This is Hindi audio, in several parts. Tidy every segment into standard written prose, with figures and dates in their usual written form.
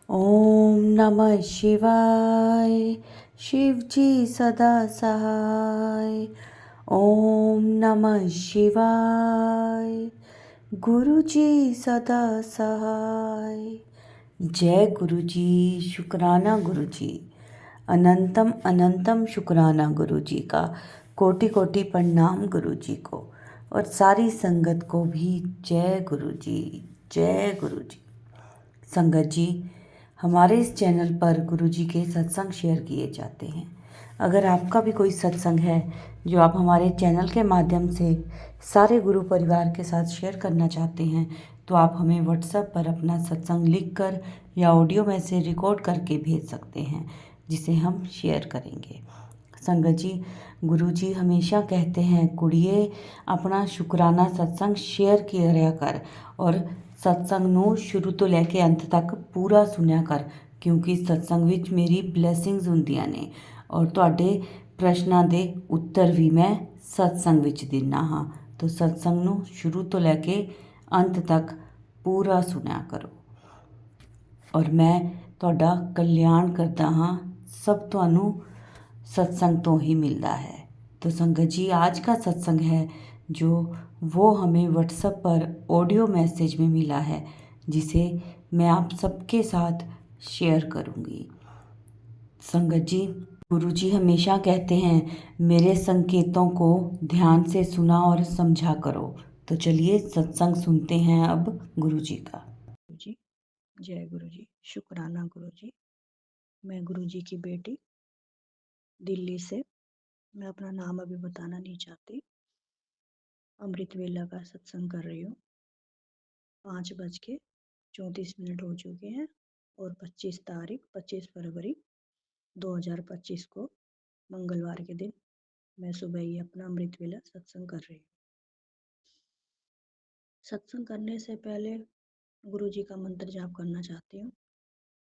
ओम नमः शिवाय। शिव जी सदा सहाय। ओम नमः शिवाय। गुरु जी सदा सहाय। जय गुरु जी। शुक्राना गुरु जी। अनंतम अनंतम शुक्राना गुरु जी का। कोटि कोटि प्रणाम गुरु जी को और सारी संगत को भी जय गुरु जी। जय गुरु जी। संगत जी, हमारे इस चैनल पर गुरु जी के सत्संग शेयर किए जाते हैं। अगर आपका भी कोई सत्संग है जो आप हमारे चैनल के माध्यम से सारे गुरु परिवार के साथ शेयर करना चाहते हैं तो आप हमें व्हाट्सएप पर अपना सत्संग लिखकर या ऑडियो मैसेज रिकॉर्ड करके भेज सकते हैं, जिसे हम शेयर करेंगे। संगत जी, गुरु जी हमेशा कहते हैं कुड़िए अपना शुक्राना सत्संग शेयर किया कर और सत्संग ਨੂੰ ਸ਼ੁਰੂ ਤੋਂ ਲੈ ਕੇ ਅੰਤ ਤੱਕ ਪੂਰਾ ਸੁਣਿਆ ਕਰ, ਕਿਉਂਕਿ ਸਤਸੰਗ ਵਿੱਚ ਮੇਰੀ ਬਲੇਸਿੰਗਸ ਹੁੰਦੀਆਂ ਨੇ ਔਰ ਤੁਹਾਡੇ ਪ੍ਰਸ਼ਨਾਂ ਦੇ ਉੱਤਰ ਵੀ ਮੈਂ ਸਤਸੰਗ ਵਿੱਚ ਦਿੰਦਾ ਹਾਂ। ਤਾਂ ਸਤਸੰਗ ਨੂੰ ਸ਼ੁਰੂ ਤੋਂ ਲੈ ਕੇ ਅੰਤ ਤੱਕ ਪੂਰਾ ਸੁਣਿਆ ਕਰੋ ਔਰ ਮੈਂ ਤੁਹਾਡਾ ਕਲਿਆਣ ਕਰਦਾ ਹਾਂ। सब ਤੁਹਾਨੂੰ सत्संग तो ही मिलता है। तो संगत जी, आज का सत्संग है जो वो हमें व्हाट्सएप पर ऑडियो मैसेज में मिला है, जिसे मैं आप सबके साथ शेयर करूँगी। संगत जी, गुरु जी हमेशा कहते हैं मेरे संकेतों को ध्यान से सुना और समझा करो। तो चलिए सत्संग सुनते हैं अब गुरु जी का। गुरु जी, जय गुरु जी। शुक्राना गुरु जी। मैं गुरु जी की बेटी दिल्ली से। मैं अपना नाम अभी बताना नहीं चाहती। अमृत वेला का सत्संग कर रही हूँ। 5:34 हो चुके हैं और 25 फरवरी 2025 को मंगलवार के दिन मैं सुबह ही अपना अमृत वेला सत्संग कर रही हूँ। सत्संग करने से पहले गुरु जी का मंत्र जाप करना चाहती हूँ।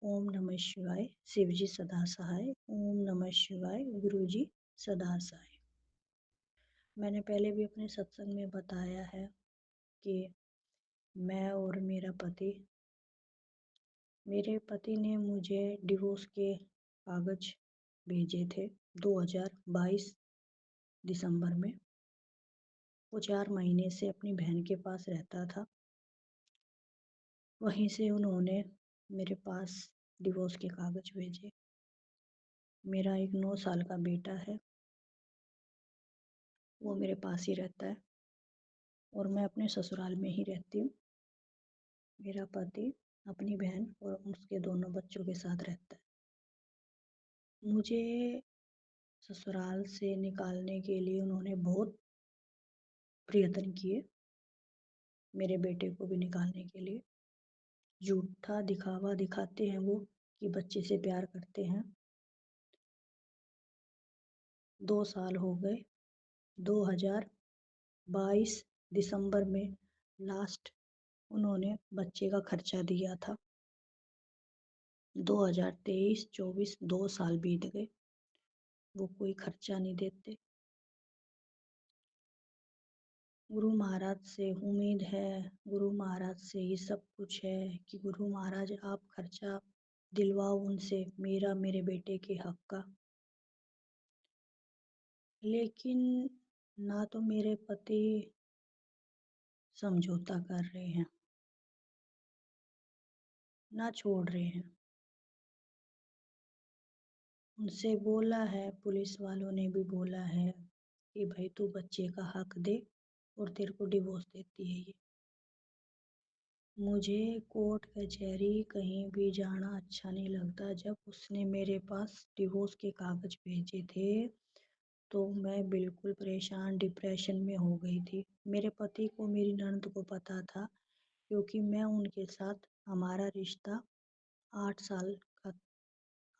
ओम नमः शिवाय, शिव जी सदा सहाय। ओम नमः शिवाय, गुरु जी सदा सहाय। मैंने पहले भी अपने सत्संग में बताया है कि मैं और मेरे पति ने मुझे डिवोर्स के कागज भेजे थे 2022 दिसंबर में। वो 4 महीने से अपनी बहन के पास रहता था। वहीं से उन्होंने मेरे पास डिवोर्स के कागज भेजे। मेरा एक 9 साल का बेटा है, वो मेरे पास ही रहता है और मैं अपने ससुराल में ही रहती हूँ। मेरा पति अपनी बहन और उसके दोनों बच्चों के साथ रहता है। मुझे ससुराल से निकालने के लिए उन्होंने बहुत प्रयत्न किए, मेरे बेटे को भी निकालने के लिए। झूठा दिखावा दिखाते हैं वो कि बच्चे से प्यार करते हैं। 2 साल हो गए। 2022 दिसंबर में लास्ट उन्होंने बच्चे का खर्चा दिया था। 2023-24 2 साल बीत गए, वो कोई खर्चा नहीं देते। गुरु महाराज से उम्मीद है, गुरु महाराज से ही सब कुछ है कि गुरु महाराज आप खर्चा दिलवाओ उनसे मेरा, मेरे बेटे के हक का। लेकिन ना तो मेरे पति समझौता कर रहे हैं, ना छोड़ रहे हैं। उनसे बोला है, पुलिस वालों ने भी बोला है कि भाई तू बच्चे का हक दे और तेरे को डिवोर्स देती है ये। मुझे कोर्ट कचहरी कहीं भी जाना अच्छा नहीं लगता। जब उसने मेरे पास डिवोर्स के कागज भेजे थे तो मैं बिल्कुल परेशान डिप्रेशन में हो गई थी। मेरे पति को, मेरी ननद को पता था, क्योंकि मैं उनके साथ, हमारा रिश्ता 8 साल का,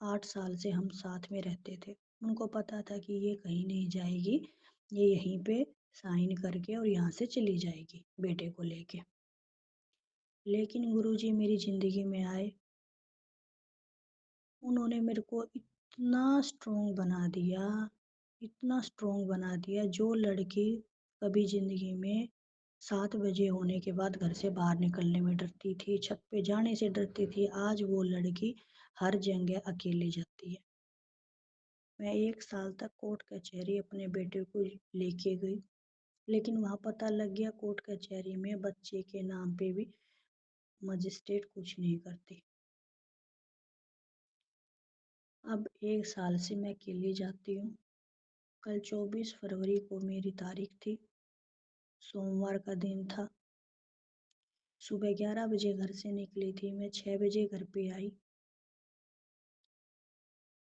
8 साल से हम साथ में रहते थे। उनको पता था कि ये कहीं नहीं जाएगी, ये यहीं पे साइन करके और यहाँ से चली जाएगी बेटे को लेके। लेकिन गुरुजी मेरी ज़िंदगी में आए, उन्होंने मेरे को इतना स्ट्रॉन्ग बना दिया, इतना स्ट्रॉन्ग बना दिया, जो लड़की कभी ज़िंदगी में 7 बजे होने के बाद घर से बाहर निकलने में डरती थी, छत पे जाने से डरती थी। आज वो लड़की हर जगह अकेले जाती है। मैं 1 साल तक कोर्ट कचहरी अपने बेटे को लेके गई, लेकिन वहाँ पता लग गया कोर्ट कचहरी में बच्चे के नाम पे भी मजिस्ट्रेट कुछ नहीं करते। अब 1 साल से मैं अकेली जाती हूँ। कल 24 फरवरी को मेरी तारीख थी, सोमवार का दिन था। सुबह 11 बजे घर से निकली थी, मैं 6 बजे घर पे आई।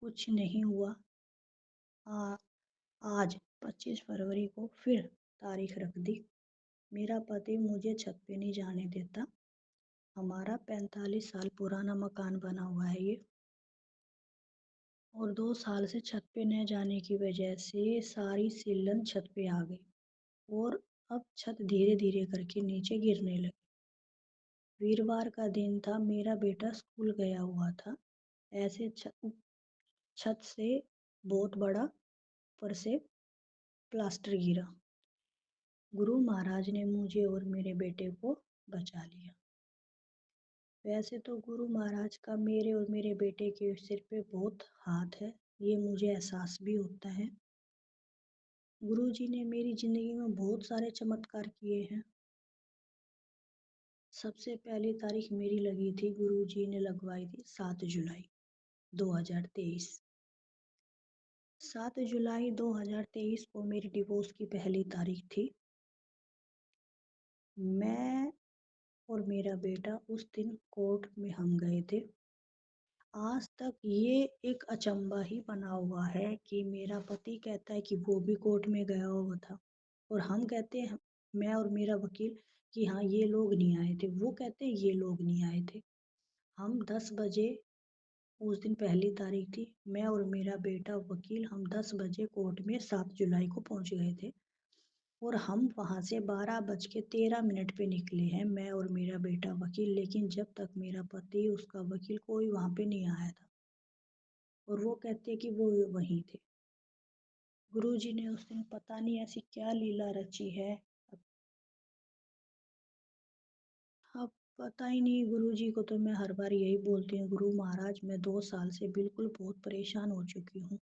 कुछ नहीं हुआ। आ, आज 25 फरवरी को फिर तारीख रख दी। मेरा पति मुझे छत पे नहीं जाने देता। हमारा 45 साल पुराना मकान बना हुआ है ये, और 2 साल से छत पे न जाने की वजह से सारी सीलन छत पे आ गई, और अब छत धीरे धीरे करके नीचे गिरने लगी। वीरवार का दिन था, मेरा बेटा स्कूल गया हुआ था। ऐसे छत से बहुत बड़ा ऊपर से प्लास्टर गिरा। गुरु महाराज ने मुझे और मेरे बेटे को बचा लिया। वैसे तो गुरु महाराज का मेरे और मेरे बेटे के सिर पे बहुत हाथ है, ये मुझे एहसास भी होता है। गुरु जी ने मेरी ज़िंदगी में बहुत सारे चमत्कार किए हैं। सबसे पहली तारीख मेरी लगी थी, गुरु जी ने लगवाई थी 7 जुलाई 2023। 7 जुलाई 2023 को मेरी डिवोर्स की पहली तारीख थी। मैं और मेरा बेटा उस दिन कोर्ट में हम गए थे। आज तक ये एक अचंभा ही बना हुआ है कि मेरा पति कहता है कि वो भी कोर्ट में गया हुआ था, और हम कहते हैं, मैं और मेरा वकील, कि हाँ ये लोग नहीं आए थे। वो कहते हैं ये लोग नहीं आए थे। हम 10 बजे, उस दिन पहली तारीख थी, मैं और मेरा बेटा वकील हम 10 बजे कोर्ट में 7 जुलाई को पहुंच गए थे, और हम वहां से 12 बज के 13 मिनट पे निकले हैं, मैं और मेरा बेटा वकील। लेकिन जब तक मेरा पति, उसका वकील, कोई वहां पे नहीं आया था, और वो कहते कि वो वहीं थे। गुरुजी ने उस दिन पता नहीं ऐसी क्या लीला रची है। अब पता ही नहीं, गुरुजी को तो मैं हर बार यही बोलती हूँ, गुरु महाराज मैं 2 साल से बिल्कुल बहुत परेशान हो चुकी हूँ,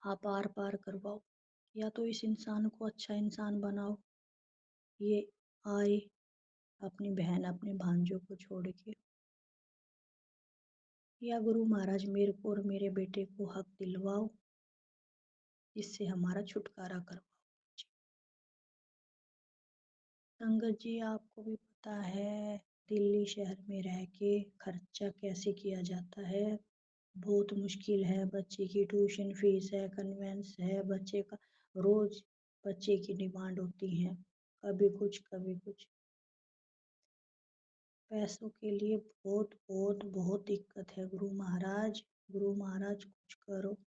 आप आर पार करवाओ, या तो इस इंसान को अच्छा इंसान बनाओ, ये आए अपनी बहन अपने भांजों को छोड़ के, या गुरु महाराज मेरे को और मेरे बेटे को हक दिलवाओ, इससे हमारा छुटकारा करवाओ। संगत जी, आपको भी पता है दिल्ली शहर में रह के खर्चा कैसे किया जाता है। बहुत मुश्किल है। बच्चे की ट्यूशन फीस है, कन्वेंस है, बच्चे का रोज बच्चे की डिमांड होती है, कभी कुछ कभी कुछ। पैसों के लिए बहुत बहुत बहुत दिक्कत है। गुरु महाराज, गुरु महाराज कुछ करो।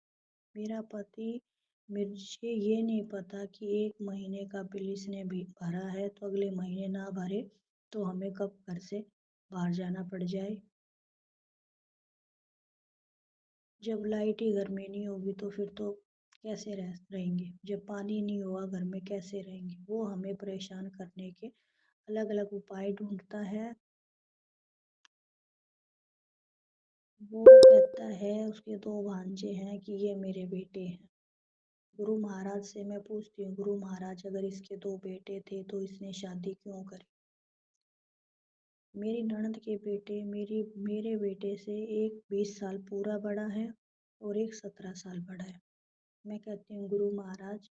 मेरा पति, मुझे ये नहीं पता कि 1 महीने का बिल इसने भी भरा है, तो अगले महीने ना भरे तो हमें कब घर से बाहर जाना पड़ जाए। जब लाइट ही घर में नहीं होगी तो फिर तो कैसे रहेंगे। जब पानी नहीं होगा घर में कैसे रहेंगे। वो हमें परेशान करने के अलग अलग उपाय ढूंढता है। वो कहता है उसके 2 भांजे हैं कि ये मेरे बेटे हैं। गुरु महाराज से मैं पूछती हूँ, गुरु महाराज अगर इसके 2 बेटे थे तो इसने शादी क्यों करी। मेरी ननद के बेटे मेरे बेटे से एक 20 साल पूरा बड़ा है, और एक 17 साल बड़ा है। मैं कहती हूँ गुरु महाराज,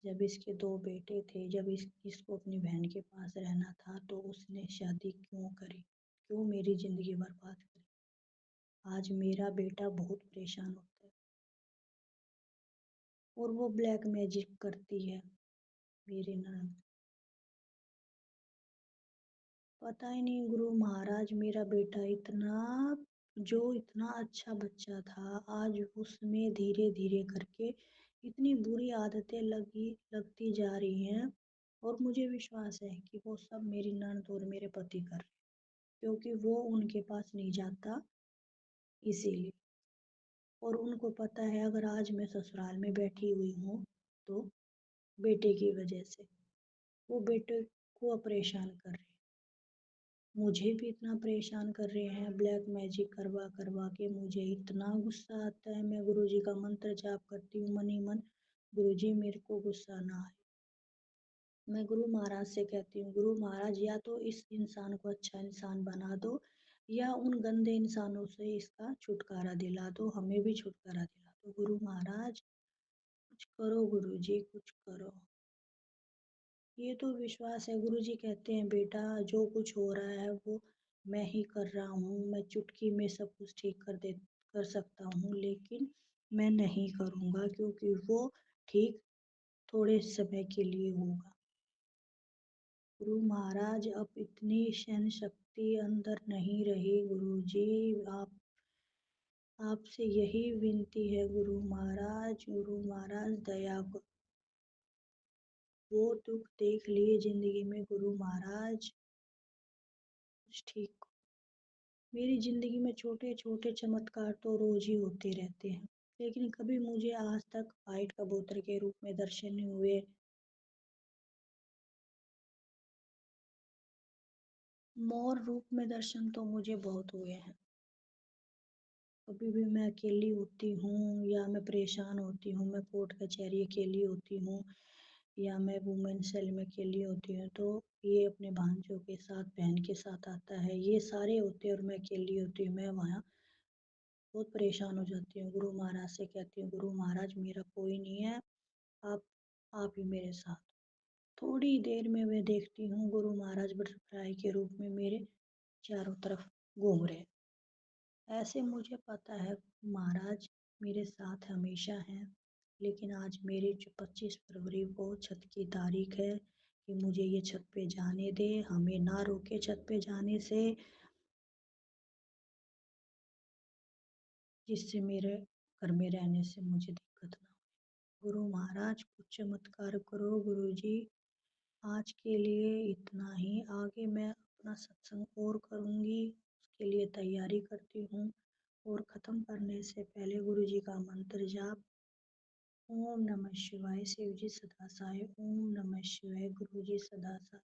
जब इसके 2 बेटे थे, जब इसको अपनी बहन के पास रहना था, तो उसने शादी क्यों करी, क्यों मेरी जिंदगी बर्बाद करी। आज मेरा बेटा बहुत परेशान होता है, और वो ब्लैक मैजिक करती है मेरी ननद। पता ही नहीं गुरु महाराज, मेरा बेटा इतना अच्छा बच्चा था, आज उसमें धीरे धीरे करके इतनी बुरी आदतें लगती जा रही हैं। और मुझे विश्वास है कि वो सब मेरी ननद और मेरे पति कर रहे हैं, क्योंकि वो उनके पास नहीं जाता इसीलिए। और उनको पता है अगर आज मैं ससुराल में बैठी हुई हूँ तो बेटे की वजह से। वो बेटे को परेशान कर रहे हैं। मुझे भी इतना परेशान कर रहे हैं, ब्लैक मैजिक करवा करवा के मुझे इतना गुस्सा आता है। मैं गुरुजी का मंत्र जाप करती हूँ मन ही मन, गुरुजी मेरे को गुस्सा ना आए। मैं गुरु महाराज से कहती हूँ, गुरु महाराज या तो इस इंसान को अच्छा इंसान बना दो, या उन गंदे इंसानों से इसका छुटकारा दिला दो, हमें भी छुटकारा दिला दो। गुरु महाराज कुछ करो, गुरुजी कुछ करो। ये तो विश्वास है। गुरुजी कहते हैं बेटा जो कुछ हो रहा है वो मैं ही कर रहा हूँ, मैं चुटकी में सब कुछ ठीक कर सकता हूँ, लेकिन मैं नहीं करूँगा क्योंकि वो ठीक थोड़े समय के लिए होगा। गुरु महाराज अब इतनी सहन शक्ति अंदर नहीं रही। गुरुजी आपसे यही विनती है, गुरु महाराज दया करो। वो दुख देख लिए जिंदगी में, गुरु महाराज कुछ ठीक करो। मेरी जिंदगी में छोटे छोटे चमत्कार तो रोज ही होते रहते हैं, लेकिन कभी मुझे आज तक व्हाइट कबूतर के रूप में दर्शन नहीं हुए। मोर रूप में दर्शन तो मुझे बहुत हुए हैं। कभी भी मैं अकेली होती हूँ या मैं परेशान होती हूँ, मैं कोर्ट कचहरी अकेली होती हूँ या मैं वुमेन सेल में अकेली होती हूँ, तो ये अपने भांजों के साथ बहन के साथ आता है। ये सारे होते हैं और मैं अकेली होती हूँ। मैं वहाँ बहुत परेशान हो जाती हूँ। गुरु महाराज से कहती हूँ, गुरु महाराज मेरा कोई नहीं है, आप आप ही मेरे साथ। थोड़ी देर में मैं देखती हूँ गुरु महाराज बटरफ्लाई के रूप में मेरे चारों तरफ घूम रहे। ऐसे मुझे पता है महाराज मेरे साथ हमेशा हैं, लेकिन आज मेरी जो 25 फरवरी को छत की तारीख है कि मुझे ये छत पे जाने दे, हमें ना रोके छत पे जाने से, जिससे मेरे घर में रहने से मुझे दिक्कत ना हो। गुरु महाराज कुछ चमत्कार करो गुरुजी। आज के लिए इतना ही, आगे मैं अपना सत्संग और करूँगी, उसके लिए तैयारी करती हूँ। और ख़त्म करने से पहले गुरुजी का मंत्र जाप, ओम नमः शिवाय शिवजी सदा सहाय, ओम नमः शिवाय गुरुजी सदा सहाय।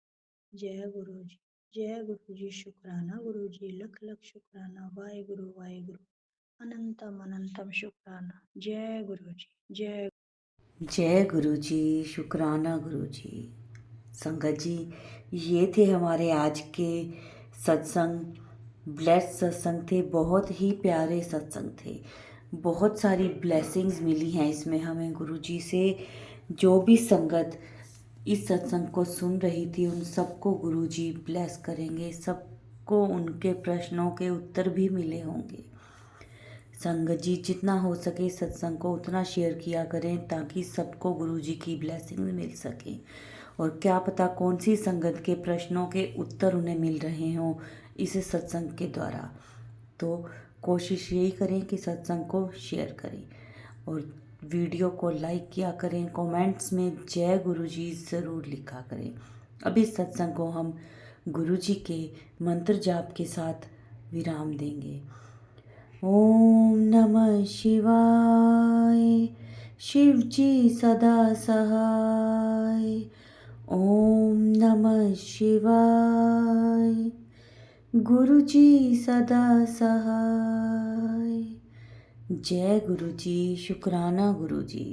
जय गुरुजी, जय गुरुजी, शुक्राना गुरुजी, लख लख शुक्राना, वाहे गुरु अनंतम अनंतम शुक्राना। जय गुरुजी, जय। जय गुरु जी, शुक्राना गुरु जी। संगत जी, ये थे हमारे आज के सत्संग। ब्लेस्ड सत्संग थे, बहुत ही प्यारे सत्संग थे। बहुत सारी ब्लेसिंग्स मिली हैं इसमें हमें गुरु जी से। जो भी संगत इस सत्संग को सुन रही थी उन सबको गुरु जी ब्लेस करेंगे, सबको उनके प्रश्नों के उत्तर भी मिले होंगे। संगत जी जितना हो सके सत्संग को उतना शेयर किया करें ताकि सबको गुरु जी की ब्लेसिंग मिल सके। और क्या पता कौन सी संगत के प्रश्नों के उत्तर उन्हें मिल रहे हों इस सत्संग के द्वारा। तो कोशिश यही करें कि सत्संग को शेयर करें और वीडियो को लाइक किया करें। कमेंट्स में जय गुरु जी ज़रूर लिखा करें। अब इस सत्संग को हम गुरु जी के मंत्र जाप के साथ विराम देंगे। ओम नमः शिवाय, शिव जी सदा सहाय। ओम नमः शिवाय, गुरु जी सदा सहाय। जय गुरु जी, शुक्राना गुरु जी।